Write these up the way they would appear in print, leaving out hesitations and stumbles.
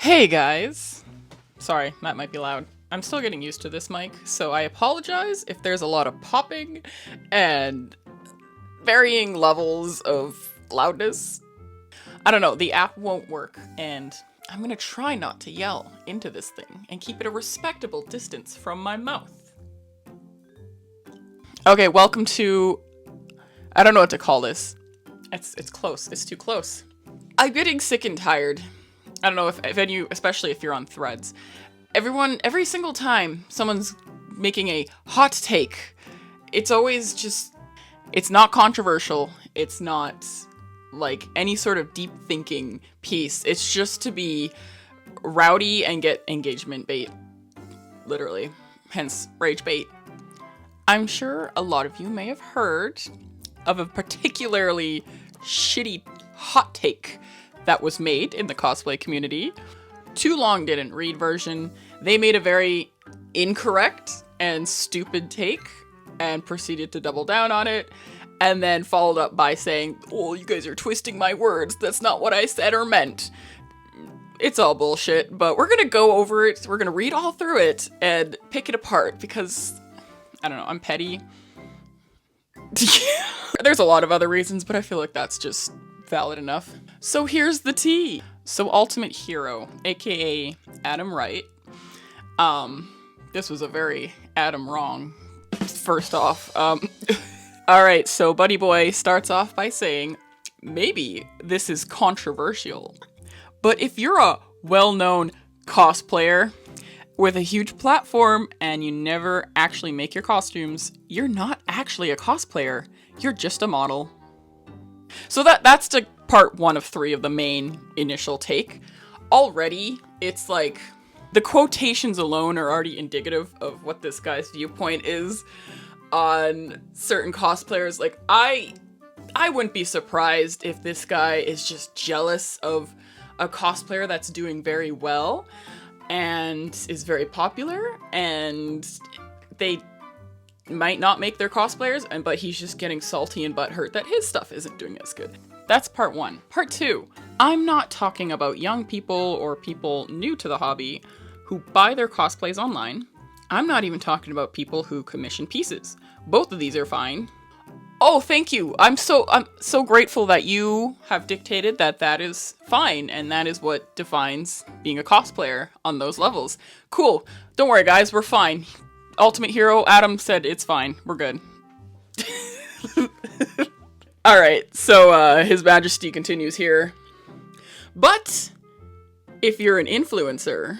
Hey guys! Sorry, that might be loud. I'm still getting used to this mic, so I apologize if there's a lot of popping and varying levels of loudness. I don't know, the app won't work, and I'm gonna try not to yell into this thing and keep it a respectable distance from my mouth. Okay, welcome to... I don't know what to call this. It's close. It's too close. I'm getting sick and tired. I don't know if any, especially if you're on threads. Every single time someone's making a hot take, it's always just, it's not controversial. It's not like any sort of deep thinking piece. It's just to be rowdy and get engagement bait. Literally. Hence, rage bait. I'm sure a lot of you may have heard of a particularly shitty hot take that was made in the cosplay community. Too Long Didn't Read version. They made a very incorrect and stupid take and proceeded to double down on it, and then followed up by saying, "Oh, you guys are twisting my words. That's not what I said or meant." It's all bullshit, but we're gonna go over it. We're gonna read all through it and pick it apart because, I don't know, I'm petty. There's a lot of other reasons, but I feel like that's just valid enough. So here's the tea. So Ultimateh3ro, aka Adam Wright. This was a very Adam wrong, first off. Alright, so Buddy Boy starts off by saying, maybe this is controversial, but if you're a well-known cosplayer with a huge platform and you never actually make your costumes, you're not actually a cosplayer, you're just a model. So that's the part 1 of 3 of the main initial take. Already, it's like, the quotations alone are already indicative of what this guy's viewpoint is on certain cosplayers. Like, I wouldn't be surprised if this guy is just jealous of a cosplayer that's doing very well and is very popular, and they might not make their cosplayers, but he's just getting salty and butthurt that his stuff isn't doing as good. That's part 1. Part 2, I'm not talking about young people or people new to the hobby who buy their cosplays online. I'm not even talking about people who commission pieces. Both of these are fine. Oh, thank you. I'm so grateful that you have dictated that that is fine, and that is what defines being a cosplayer on those levels. Cool. Don't worry, guys. We're fine. Ultimateh3ro, Adam said it's fine. We're good. Alright, so His Majesty continues here. But if you're an influencer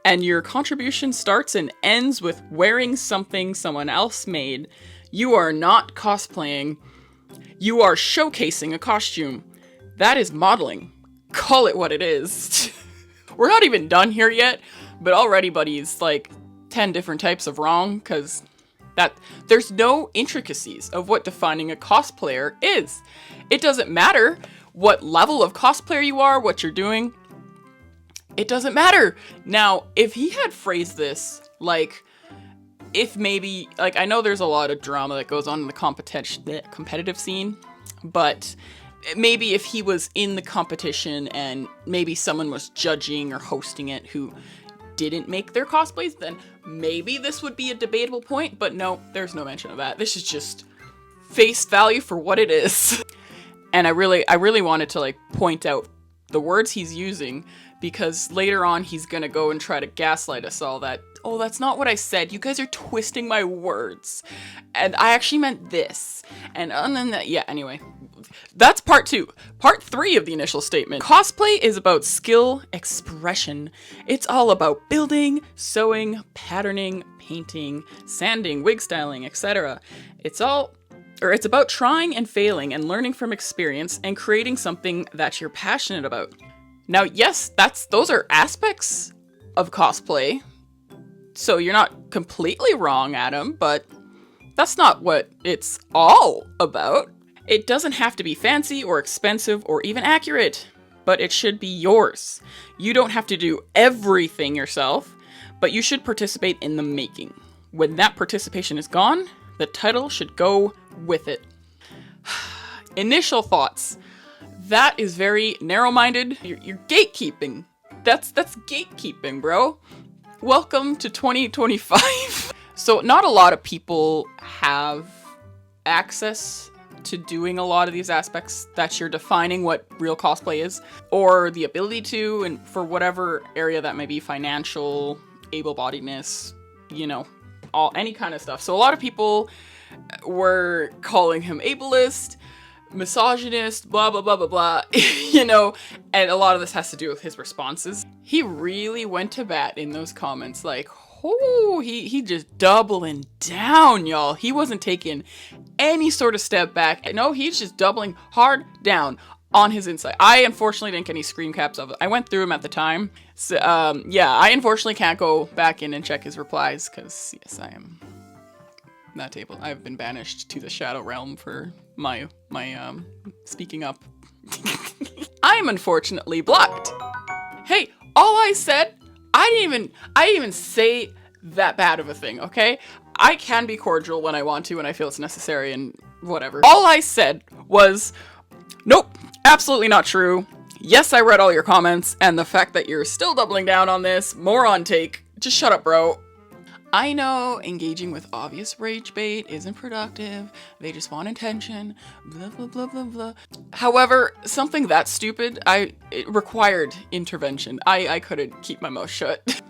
and your contribution starts and ends with wearing something someone else made, you are not cosplaying. You are showcasing a costume. That is modeling. Call it what it is. We're not even done here yet, but already Buddy's like 10 different types of wrong, because there's no intricacies of what defining a cosplayer is. It doesn't matter what level of cosplayer you are, what you're doing. It doesn't matter. Now, if he had phrased this, like, if maybe, like, I know there's a lot of drama that goes on in the competitive scene, but maybe if he was in the competition and maybe someone was judging or hosting it who didn't make their cosplays, then maybe this would be a debatable point, but no, there's no mention of that. This is just face value for what it is. And I really wanted to, like, point out the words he's using, because later on he's gonna go and try to gaslight us all that, oh, that's not what I said, you guys are twisting my words, and I actually meant this, and then that, yeah, anyway. That's part 2. Part 3 of the initial statement. Cosplay is about skill expression. It's all about building, sewing, patterning, painting, sanding, wig styling, etc. It's about trying and failing and learning from experience and creating something that you're passionate about. Now, yes, those are aspects of cosplay, so you're not completely wrong, Adam, but that's not what it's all about. It doesn't have to be fancy or expensive or even accurate, but it should be yours. You don't have to do everything yourself, but you should participate in the making. When that participation is gone, the title should go with it. Initial thoughts. That is very narrow-minded. You're gatekeeping That's gatekeeping, bro. Welcome to 2025. So not a lot of people have access to doing a lot of these aspects that you're defining what real cosplay is, or the ability to, and for whatever area that may be, financial, able-bodiedness, you know, any kind of stuff. So a lot of people were calling him ableist, misogynist, blah, blah, blah, blah, blah, you know, and a lot of this has to do with his responses. He really went to bat in those comments, like, oh, he just doubling down, y'all. He wasn't taking any sort of step back. No, he's just doubling hard down on his insight. I unfortunately didn't get any screen caps of it. I went through him at the time. So, yeah, I unfortunately can't go back in and check his replies because, yes, I am not able. I've been banished to the Shadow Realm for my speaking up. I'm unfortunately blocked. Hey, all I said, I didn't even say that bad of a thing, okay? I can be cordial when I want to and I feel it's necessary and whatever. All I said was, nope, absolutely not true. Yes, I read all your comments, and the fact that you're still doubling down on this, more on take, just shut up, bro. I know engaging with obvious rage bait isn't productive, they just want attention, blah, blah, blah, blah, blah. However, something that stupid, it required intervention. I couldn't keep my mouth shut.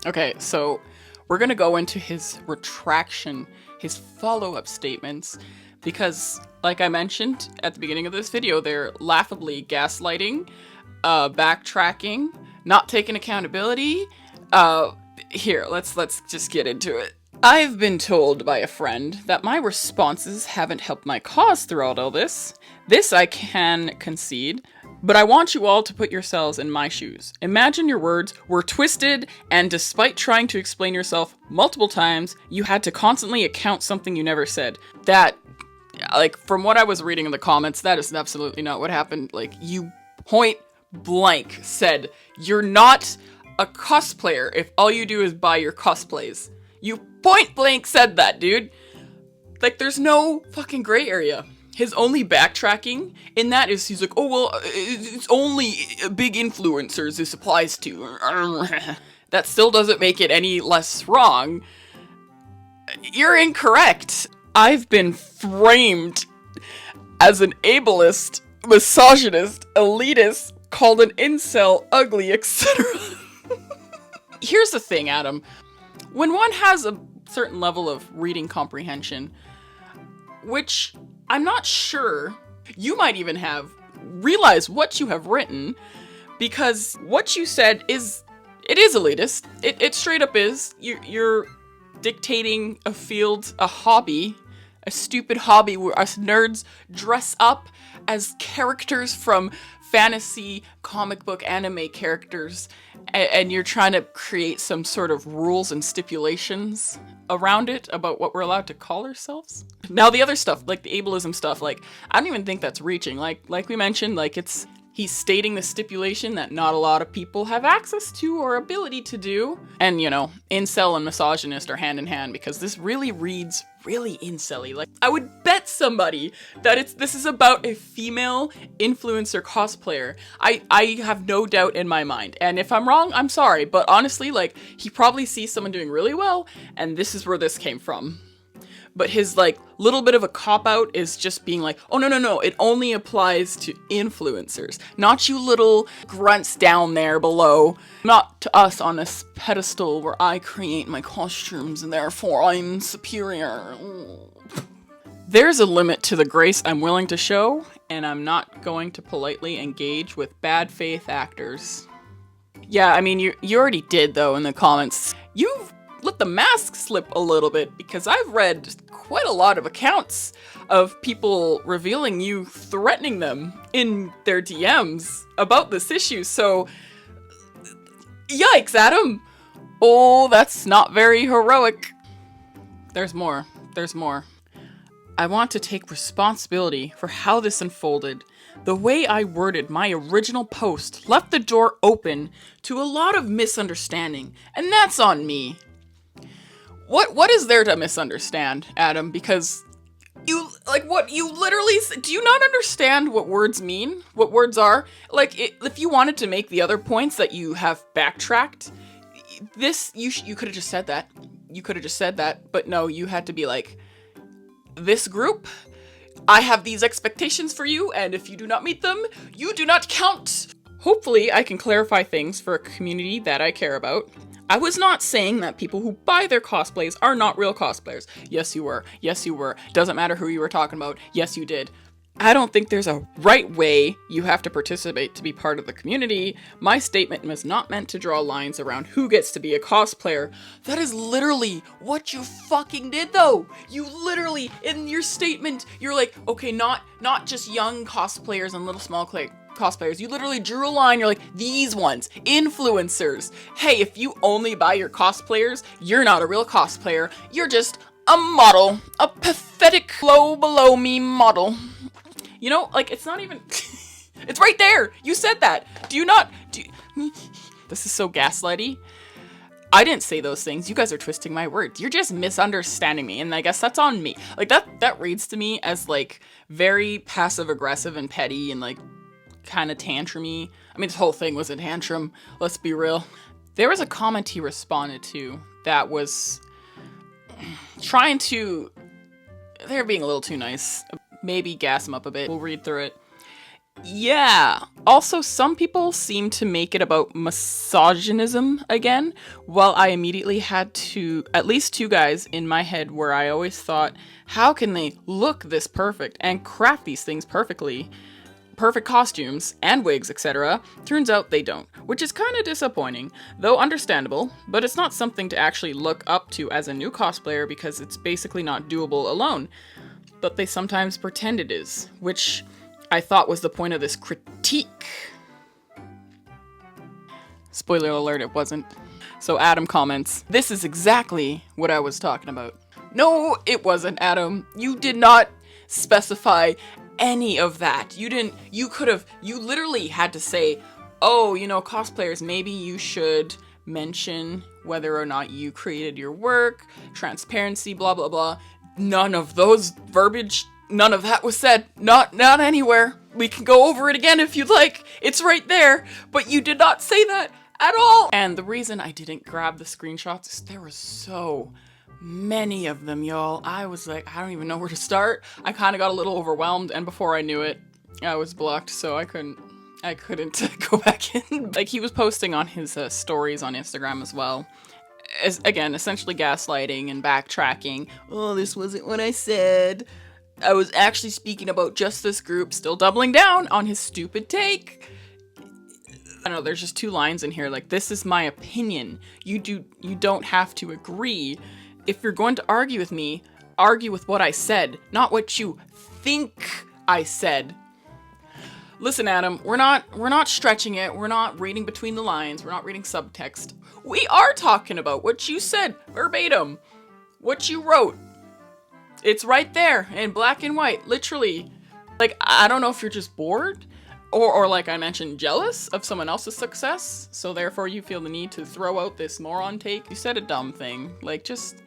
Okay, so we're gonna go into his retraction, his follow-up statements, because, like I mentioned at the beginning of this video, they're laughably gaslighting, backtracking, not taking accountability. Here, let's just get into it. I've been told by a friend that my responses haven't helped my cause throughout all this. This I can concede, but I want you all to put yourselves in my shoes. Imagine your words were twisted, and despite trying to explain yourself multiple times, you had to constantly account something you never said. That, like, from what I was reading in the comments, that is absolutely not what happened. Like, you point blank said, you're not a cosplayer if all you do is buy your cosplays. You point blank said that, dude. Like, there's no fucking gray area. His only backtracking in that is he's like, oh, well, it's only big influencers this applies to. That still doesn't make it any less wrong. You're incorrect. I've been framed as an ableist, misogynist, elitist, called an incel, ugly, etc. Here's the thing, Adam. When one has a certain level of reading comprehension, which I'm not sure you might even have realized what you have written, because what you said is elitist. It straight up is. You're dictating a field, a hobby, a stupid hobby where us nerds dress up as characters from fantasy, comic book, anime characters, and you're trying to create some sort of rules and stipulations around it about what we're allowed to call ourselves. Now the other stuff, like the ableism stuff, like, I don't even think that's reaching. Like we mentioned, like, he's stating the stipulation that not a lot of people have access to or ability to do. And, you know, incel and misogynist are hand in hand, because this really reads really incel-y. Like, I would bet somebody that this is about a female influencer cosplayer. I have no doubt in my mind. And if I'm wrong, I'm sorry. But honestly, like, he probably sees someone doing really well, and this is where this came from. But his, like, little bit of a cop-out is just being like, oh, no, it only applies to influencers, not you little grunts down there below, not to us on this pedestal where I create my costumes and therefore I'm superior. There's a limit to the grace I'm willing to show, and I'm not going to politely engage with bad faith actors. Yeah, I mean, you already did, though, in the comments. You've let the mask slip a little bit, because I've read quite a lot of accounts of people revealing you threatening them in their DMs about this issue, so yikes, Adam. Oh, that's not very heroic. There's more. I want to take responsibility for how this unfolded. The way I worded my original post left the door open to a lot of misunderstanding, and that's on me. What is there to misunderstand, Adam? Because You, like, what, you literally, do you not understand what words mean? What words are? Like, if you wanted to make the other points that you have backtracked, this, you could have just said that. You could have just said that, but no, you had to be like, this group, I have these expectations for you, and if you do not meet them, you do not count. Hopefully, I can clarify things for a community that I care about. I was not saying that people who buy their cosplays are not real cosplayers. Yes, you were. Yes, you were. Doesn't matter who you were talking about. Yes, you did. I don't think there's a right way you have to participate to be part of the community. My statement was not meant to draw lines around who gets to be a cosplayer. That is literally what you fucking did, though. You literally, in your statement, you're like, okay, not just young cosplayers and little small cosplayers. You literally drew a line. You're like, these ones, influencers. Hey, if you only buy your cosplayers, you're not a real cosplayer. You're just a model, a pathetic low below me model. You know, like, it's not even, it's right there. You said that. This is so gaslighty. I didn't say those things. You guys are twisting my words. You're just misunderstanding me. And I guess that's on me. Like, that reads to me as, like, very passive aggressive and petty and, like, kind of tantrumy. I mean, this whole thing was a tantrum. Let's be real. There was a comment he responded to that was trying to, they're being a little too nice. Maybe gas him up a bit. We'll read through it. Yeah. Also, some people seem to make it about misogynism again, while I immediately had at least two guys in my head where I always thought, how can they look this perfect and craft these things perfectly? Perfect costumes and wigs, etc. Turns out they don't, which is kind of disappointing, though understandable, but it's not something to actually look up to as a new cosplayer because it's basically not doable alone. But they sometimes pretend it is, which I thought was the point of this critique. Spoiler alert, it wasn't. So Adam comments, this is exactly what I was talking about. No, it wasn't, Adam. You did not specify any of that. You literally had to say, oh, you know, cosplayers, maybe you should mention whether or not you created your work, transparency, blah, blah, blah. None of those verbiage, none of that was said. Not anywhere. We can go over it again if you'd like. It's right there. But you did not say that at all. And the reason I didn't grab the screenshots is there were so many of them, y'all. I was like, I don't even know where to start. I kind of got a little overwhelmed, and before I knew it, I was blocked, so I couldn't go back in. Like, he was posting on his stories on Instagram as well. As, again, essentially gaslighting and backtracking. Oh, this wasn't what I said. I was actually speaking about just this group, still doubling down on his stupid take. I don't know, there's just two lines in here, like, this is my opinion. You don't have to agree. If you're going to argue with me, argue with what I said, not what you think I said. Listen, Adam, we're not stretching it. We're not reading between the lines. We're not reading subtext. We are talking about what you said verbatim. What you wrote. It's right there in black and white, literally. Like, I don't know if you're just bored or like I mentioned, jealous of someone else's success. So therefore you feel the need to throw out this moron take. You said a dumb thing. Like, just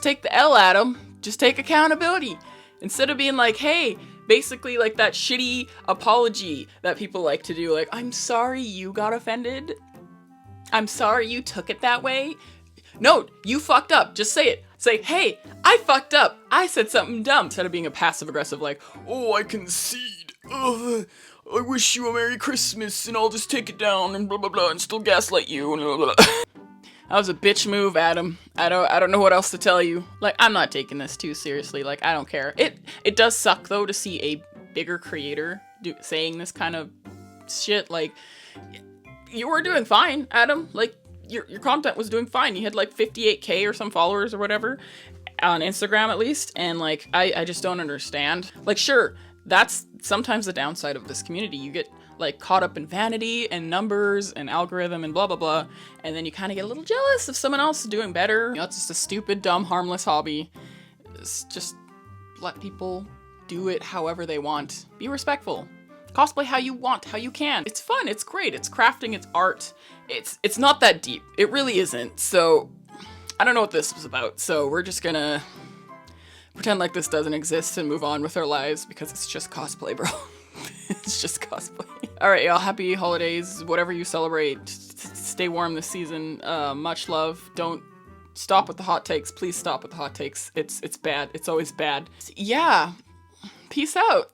take the L, Adam. Just take accountability. Instead of being like, hey, basically like that shitty apology that people like to do. Like, I'm sorry you got offended. I'm sorry you took it that way. No, you fucked up. Just say it. Say, hey, I fucked up. I said something dumb. Instead of being a passive aggressive like, oh, I concede. Ugh, I wish you a Merry Christmas and I'll just take it down and blah, blah, blah, and still gaslight you and blah, blah, blah. That was a bitch move, Adam. I don't know what else to tell you. Like, I'm not taking this too seriously. Like, I don't care. It does suck, though, to see a bigger creator saying this kind of shit. Like, you were doing fine, Adam. Like, your content was doing fine. You had, like, 58K or some followers or whatever. On Instagram, at least. And, like, I just don't understand. Like, sure, that's sometimes the downside of this community. You get like caught up in vanity and numbers and algorithm and blah blah blah, and then you kind of get a little jealous of someone else doing better. You know, it's just a stupid, dumb, harmless hobby. Just let people do it however they want. Be respectful. Cosplay how you want, how you can. It's fun, it's great, it's crafting, it's art. It's not that deep. It really isn't. So I don't know what this was about, so we're just gonna pretend like this doesn't exist and move on with our lives because it's just cosplay, bro. It's just cosplay. All right, y'all. Happy holidays. Whatever you celebrate, stay warm this season. Much love. Don't stop with the hot takes. Please stop with the hot takes. It's bad. It's always bad. Yeah. Peace out.